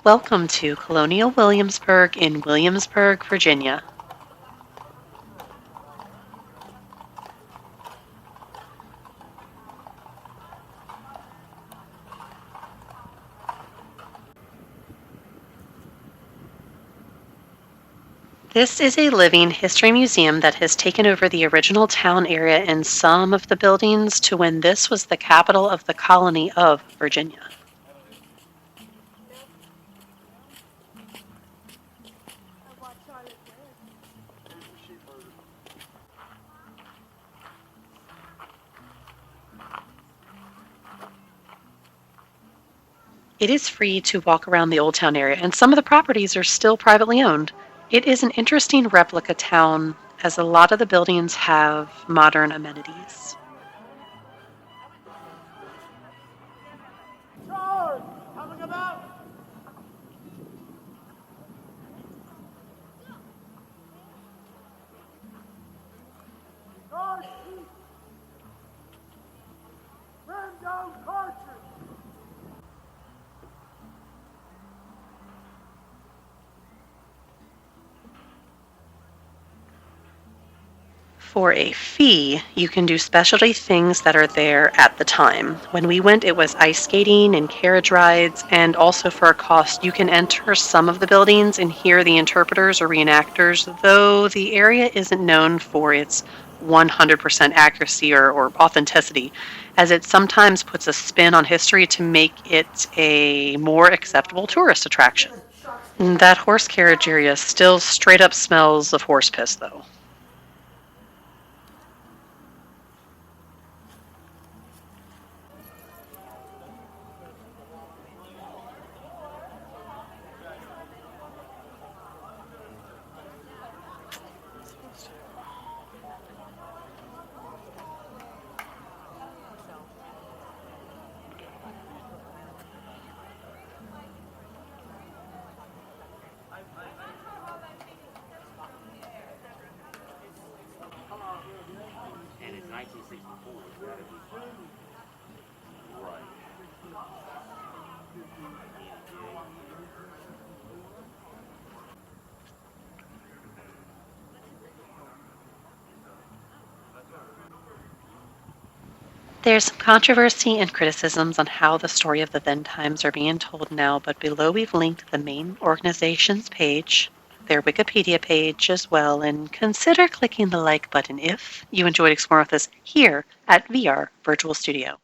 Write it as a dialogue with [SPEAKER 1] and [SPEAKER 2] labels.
[SPEAKER 1] Welcome to Colonial Williamsburg in Williamsburg, Virginia. This is a living history museum that has taken over the original town area and some of the buildings to when this was the capital of the colony of Virginia. It is free to walk around the old town area, and some of the properties are still privately owned. It is an interesting replica town, as a lot of the buildings have modern amenities. For a fee, you can do specialty things that are there at the time. When we went, it was ice skating and carriage rides, and also for a cost, you can enter some of the buildings and hear the interpreters or reenactors, though the area isn't known for its 100% accuracy or authenticity, as it sometimes puts a spin on history to make it a more acceptable tourist attraction. That horse carriage area still straight up smells of horse piss, though.
[SPEAKER 2] And it's 1964. It's got to be right.
[SPEAKER 1] There's some controversy and criticisms on how the story of the then times are being told now, but below we've linked the main organization's page, their Wikipedia page as well, and consider clicking the like button if you enjoyed exploring with us here at VR Virtual Studio.